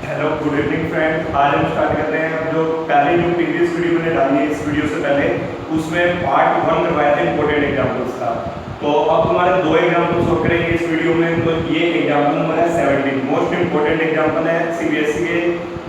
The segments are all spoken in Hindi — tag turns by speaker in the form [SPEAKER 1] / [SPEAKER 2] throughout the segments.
[SPEAKER 1] Hello good evening friends. आज हम स्टार्ट करते हैं जो प्रीवियस वीडियो मैंने डाली है इस वीडियो से पहले, उसमें पार्ट 1 करवाया था इंपॉर्टेंट एग्जांपल्स का। तो अब तुम्हारे दो एग्जांपल्स और करेंगे इस वीडियो में। तो ये एग्जांपल नंबर है 17, मोस्ट इंपॉर्टेंट एग्जांपल है, सीबीएसई के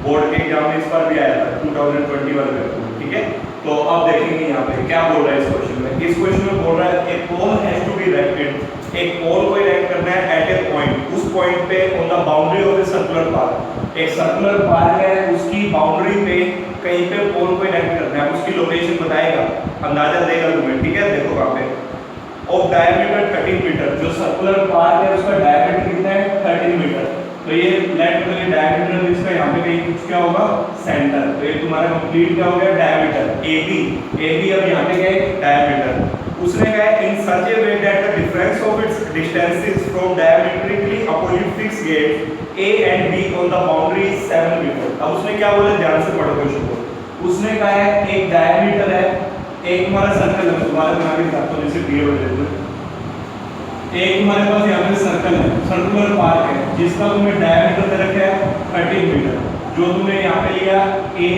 [SPEAKER 1] बोर्ड के एग्जाम में इस बार भी आया था 2020 वाले पेपर, ठीक है। तो अब देखेंगे यहाँ पे क्या बोल रहा है इस क्वेश्चन में। इस क्वेश्चन में बोल रहा है ए पोल हैज टू बी इरेक्टेड, एक पोल को इरेक्ट करना है एट ए पॉइंट, उस पॉइंट पे on the boundary of a circular park. एक सर्कुलर पार्क है, उसकी बाउंड्री पे कहीं पे पोल को इरेक्ट करना है, उसकी लोकेशन बताएगा, अंदाजा देगा तुम्हें, ठीक है। देखो वहां पे ऑफ डायमीटर 13 मीटर, जो सर्कुलर पार्क है उसका डायमीटर कितना है 13 मीटर। तो ये लेट करो, ये डायमीटर इसका यहाँ पे कहीं कुछ क्या होगा सेंटर, तो ये तुम्हारा कंप्लीट क्या हो गया डायमीटर एबी। एबी अब यहाँ पे क्या है डायमीटर। उसने कहा है in such a way that the difference of its distances from diametrically opposite fix gate A and B on the boundary 7 metre. अब उसने क्या बोला, ध्यान से पढ़ो क्वेश्चन को। उसने कहा है एक डायमीटर है, एक तुम्हारा सर्कल है, तुम्हारे बना के दिखाता हूं जैसे क्लियर हो जाए। एक तुम्हारे पास यहाँ पे सर्कल है, सर्कुलर पार्क है, जिसका तुम्हें डायमीटर दे रखा है 13 मीटर, जो तुमने यहाँ पे लिया ए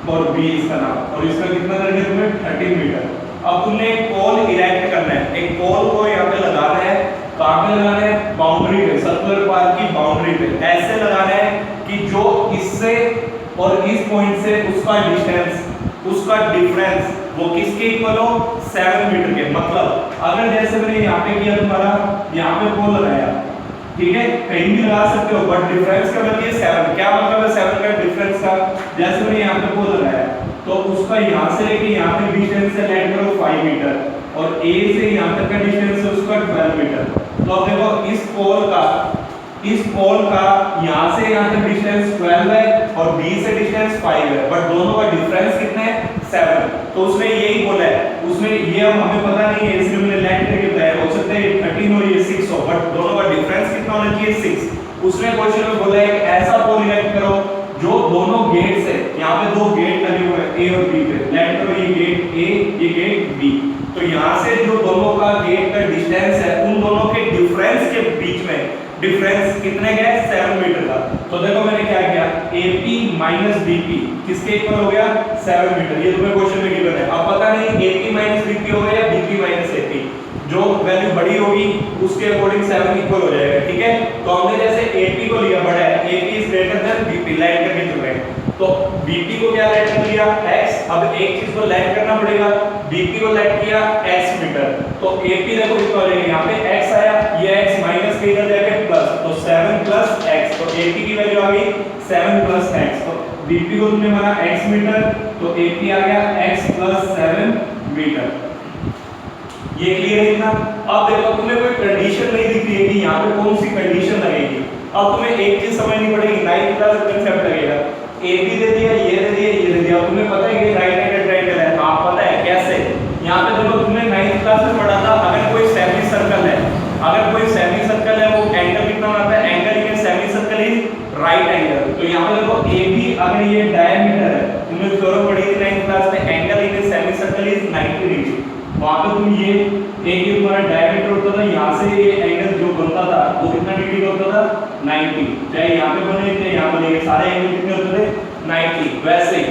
[SPEAKER 1] और बी इसका नाम, और इसका कितना दे रखा है तुम्हें 13 मीटर। अब तुमने एक पोल इरेक्ट करना है, एक पोल को यहाँ पे लगाना है, कहाँ पे लगाना है बाउंड्री पे, सर्कुलर पार्क की बाउंड्री पे। ऐसे लगाना है कि जो इससे और इस पॉइंट से उसका डिस्टेंस, उसका डिफरेंस वो किसके इक्वल हो 7 मीटर के। मतलब अगर जैसे मैंने यहाँ पे किया, तुम्हारा यहाँ पे पोल लगाया, ठीक है, कहीं भी लगा सकते हो, बट डिफरेंस का मतलब ये 7, क्या मतलब है 7 का डिफरेंस का। जैसे मैंने यहाँ पे पोल लगाया तो उसका यहाँ से लेके यहाँ तक डिस्टेंस है लेट करो 5 मीटर, और ए से यहाँ तक का डिस्टेंस है उसका 12 मीटर। तो अब देखो इस पोल का यहाँ से यहाँ तक डिस्टेंस 12 है और बी से डिस्टेंस 5 है, बट दोनों का डिफरेंस कितना है 7। तो उसने यही बोला है, उसने ये हमें पता नहीं है इसलिए मैंने लेट करके बताया, हो सकता है 13 और ये 6 हो, बट दोनों का डिफरेंस कितना होना चाहिए 6। उसने क्वेश्चन में बोला है कि ऐसा पोल इरेक्ट करो जो दोनों गेट से, यहाँ पे दो गेट लगे हुए हैं ए और बी पे, लेट करो ये गेट ए ये गेट बी, तो यहाँ से जो दोनों का गेट का डिस्टेंस है उन दोनों के डिफरेंस के बीच में डिफरेंस कितने का है 7 मीटर का। तो देखो मैंने क्या किया, AP माइनस BP किसके इक्वल हो गया 7 मीटर। ये तुम्हें क्वेश्चन में गिवन है। अब पता नहीं AP माइनस BP हो गया या BP माइनस AP, जो वैल्यू बड़ी होगी उसके अकॉर्डिंग 7 इक्वल हो जाएगा, ठीक है। तो हमने जैसे AP को लिया बड़ा है, AP is greater than BP, line करके चल रहे हैं, तो BP को क्या लेट कर लिया x। अब एक चीज को लेट करना पड़ेगा, BP को लेट किया x मीटर, तो AP देखो कितना हो जाएगा, यहाँ पे x आया, ये x माइनस के इधर जाके प्लस, तो 7 प्लस x, तो AP की वैल्यू आ गई 7 प्लस x। तो BP को तुमने माना x मीटर, तो AP आ गया x प्लस 7 मीटर। ये क्लियर है ना। अब देखो तुम्हें कोई कंडीशन नहीं दिख रही है कि यहाँ पे कौन सी कंडीशन लगेगी। अब तुम्हें एक चीज समझनी पड़ेगी, 9th क्लास कांसेप्ट लगेगा, AB दे दिया, ये दे दिया, ये दे दिया, तुम्हें पता है कि राइट एंगल ट्रायंगल है, हाँ पता है कैसे। यहाँ पे देखो तुमने 9th क्लास में पढ़ा था, अगर कोई सेमी सर्कल है, अगर कोई सेमी सर्कल है वो एंगल कितना बनाता है, angle in semi circle is right angle. तो यहाँ पे देखो AB अगर ये डायमीटर है, तुमने थ्योरम पढ़ी थी 9th क्लास में, angle in semi circle is 90 degree. वहां पे तुम ये एक ये तुम्हारा डायमीटर होता था, यहाँ से ये एंगल जो बनता था वो कितना डिग्री का होता था 90, चाहे यहाँ पे बने चाहे यहाँ बने, सारे एंगल कितने होते थे 90। वैसे ही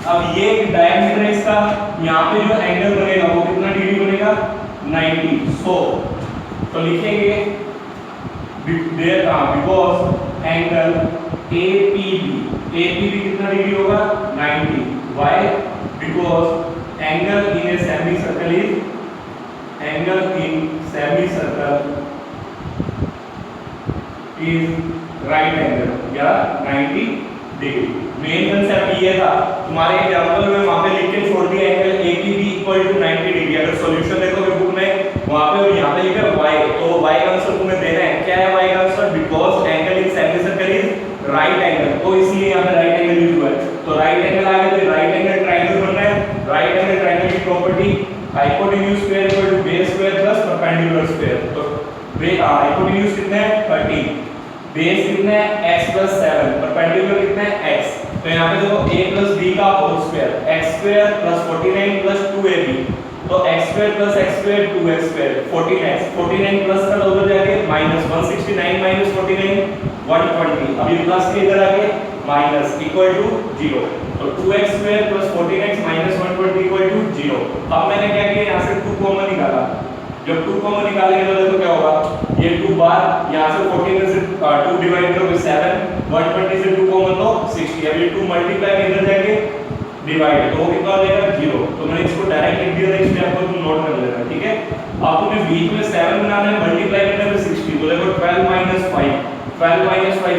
[SPEAKER 1] अब ये डायमीटर है इसका, यहाँ पे जो एंगल बनेगा वो कितना डिग्री बनेगा 90। सो तो लिखेंगे बिकॉज एंगल APB कितना डिग्री होगा 90। Why? Because angle in a semicircle is angle in semicircle is right angle या 90 डिग्री। मेन कंसेप्ट ये था, तुम्हारे एग्जांपल में वहां पे लिख के छोड़ दिया angle APB equal to 90 degree. अगर सॉल्यूशन देखोगे बुक में वहां पे और यहां पे लिखा है y, तो y का आंसर तुम्हें देना है, क्या है y का answer, because angle in semicircle is right angle, तो इसलिए यहां पे राइट एंगल यूज हुआ है। तो राइट एंगल आ गया, तो राइट एंगल ट्रायंगल बन रहा है। राइट एंगल ट्रायंगल की property hypotenuse square equal to base square plus perpendicular square. तो हाइपोटेन्यूज कितना है 30, बेस कितना है x प्लस 7, परपेंडिकुलर कितना है x। तो यहाँ पे देखो a प्लस b का whole square, x square plus 49 plus 2ab, तो x square plus x square 2x square 14x, 49 plus का उधर जाके माइनस 169 माइनस 49 120, अभी प्लस के इधर आके माइनस इक्वल टू 0, तो 2x square plus 14x minus 120 equal to 0। अब मैंने क्या किया, यहाँ से 2 कॉमन निकाला, जब 2 कॉमन निकालेंगे तो देखो क्या होगा, ये 2 बार यहाँ से 14 से 2 डिवाइड करोगे 7, 120 से 2 कॉमन तो 60, अब ये 2 मल्टीप्लाई में इधर जाके डिवाइड, तो वो कितना हो जाएगा 0। तो मैंने इसको डायरेक्ट लिख दिया था, इस पे आपको तुम नोट कर लेना, ठीक है। अब तुम्हें बीच में 7 बनाना है, मल्टीप्लाई करने पे 60, तो देखो 12 माइनस 5,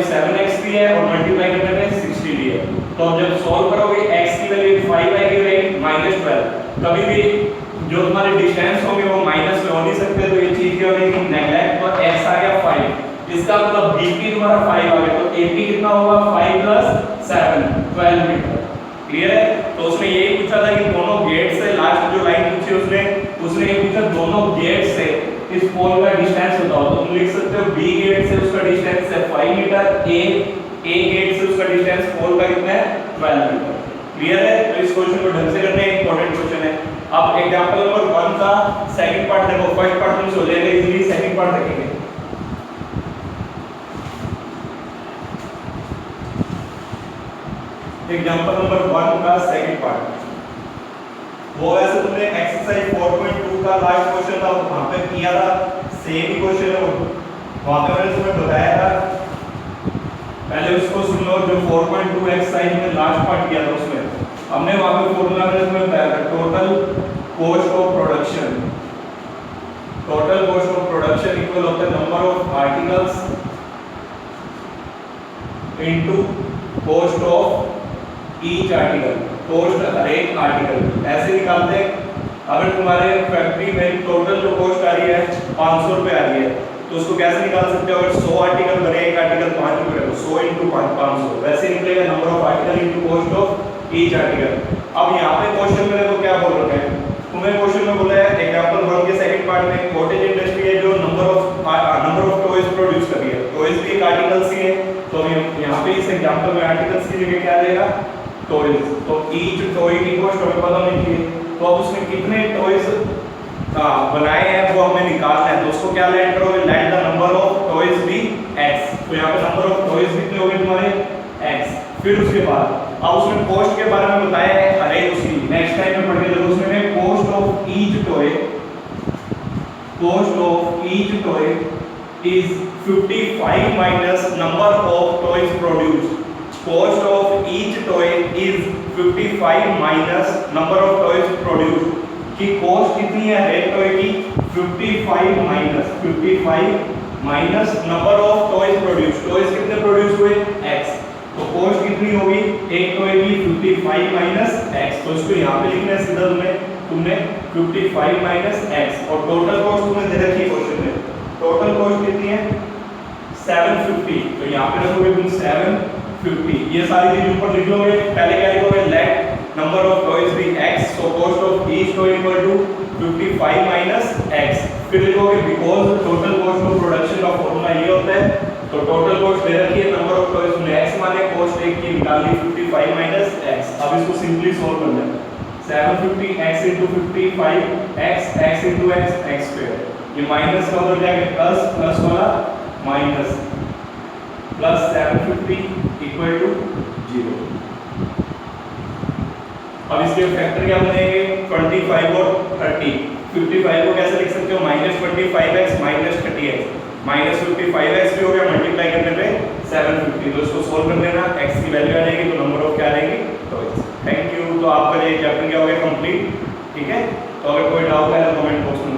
[SPEAKER 1] 7x भी है और मल्टीप्लाई करने पे 60 भी है। तो अब जब सॉल्व करोगे x की वैल्यू 5 आएगी, राइट, -12, कभी भी जो तुम्हारे डिस्टेंस होंगे वो माइनस में हो नहीं सकते, तो ये चीज क्या होगी, नेगलेक्ट, तो x आ गया 5, इसका मतलब bp तुम्हारा 5 आ गया, तो ap कितना होगा, 5 + 7 12 मीटर। क्लियर है। तो उसने यही पूछा था कि दोनों गेट से, लास्ट जो लाइन पूछी उसने ये पूछा दोनों गेट से इस पोल का डिस्टेंस बताओ, तो तुम लिख सकते हो बी गेट से उसका डिस्टेंस है 5 मीटर, ए गेट से उसका डिस्टेंस पोल का कितना है, 12 मीटर। क्लियर है। तो इस क्वेश्चन को ढंग से करना है, इंपॉर्टेंट क्वेश्चन है। अब एग्जांपल नंबर 1 का सेकंड पार्ट देखो, फर्स्ट पार्ट तुमसे हो जाएगा इजीली, सेकंड पार्ट देखेंगे। एग्जांपल नंबर 1 का सेकंड पार्ट, वो वैसे तुमने एक्सरसाइज 4.2 का लास्ट क्वेश्चन था वहां पे किया था, सेम ही क्वेश्चन है वो, वहां पे मैंने तुम्हें बताया था, पहले उसको सुन लो, जो 4.2 एक्सरसाइज में लास्ट पार्ट किया था उसमें हमने वहां पे फॉर्मूला मैंने तुम्हें बताया था, total cost of production, total cost of production equal होता है number of articles into cost of each article, cost हर एक आर्टिकल ऐसे निकालते हैं। अगर तुम्हारे फैक्ट्री में टोटल जो कॉस्ट आ रही है 500 रुपए आ रही है, तो उसको कैसे निकाल सकते हो, अगर 100 आर्टिकल बने, एक आर्टिकल 5 रुपए तो 100 × 500, वैसे निकलेगा number of article into cost of each article. अब यहाँ पे क्वेश्चन में देखो क्या बोल रखा है, तुम्हें क्वेश्चन में बोला है एग्जांपल 1 के सेकंड पार्ट में कॉटेज इंडस्ट्री है जो नंबर ऑफ टॉयज प्रोड्यूस कर रही है, टॉयज भी एक आर्टिकल्स ही है, तो यहाँ पे इस एग्जांपल में आर्टिकल्स की जगह क्या आ जाएगा, टॉयज। तो ईच टॉय की कॉस्ट हमें पता नहीं थी, तो अब उसने कितने टॉयज बनाए हैं वो हमें निकालना है, तो उसको क्या लेट करोगे, let the number of toys be x, तो यहाँ पे नंबर ऑफ टॉयज कितने होंगे तुम्हारे x। फिर उसके बाद अब उसने कॉस्ट के बारे में बताया है, अरे उसकी नेक्स्ट टाइम में पढ़ के देखो, उसने cost of each toy, cost of each toy is 55 minus number of toys produced, cost of each toy is 55 minus number of toys produced, कि कॉस्ट कितनी है रेड टॉय की 55 minus number of toys produce, toys कितने प्रोड्यूस हुए x, तो कॉस्ट कितनी होगी एक टॉय की 55 माइनस x, तो इसको यहाँ पे लिखना है सीधा तुमने 55 माइनस x, और टोटल कॉस्ट तुमने दे रखी है क्वेश्चन में, टोटल कॉस्ट कितनी है 750, तो यहाँ पे रखोगे तुम 750, ये सारी चीज ऊपर लिख लोगे, पहले क्या लिखोगे, let number of toys be x, so cost of each toy equal to 55 minus x, फिर लिखोगे because total cost of production का फॉर्मूला ये होता है, तो टोटल कॉस्ट दे रखी है, नंबर ऑफ टॉयज में x माने कॉस्ट एक की निकाल ली 55 माइनस x। अब इसको सिंपली सॉल्व कर लें, 750 x * 55 x * x स्क्वायर, ये माइनस का उधर जाके प्लस, प्लस वाला माइनस, प्लस 750 इक्वल टू 0। अब इसके फैक्टर क्या बनेंगे 25 और 30, 55 को कैसे लिख सकते हो, -25x - 30x, -55x भी हो गया, मल्टीप्लाई करने पे 750, तो इसको सोल्व कर देना, x की वैल्यू आ जाएगी, तो नंबर ऑफ क्या आ जाएगी टॉयज। Thank you. तो आपका ये चैप्टर क्या हो गया कंप्लीट, ठीक है। तो अगर कोई डाउट है तो कमेंट बॉक्स में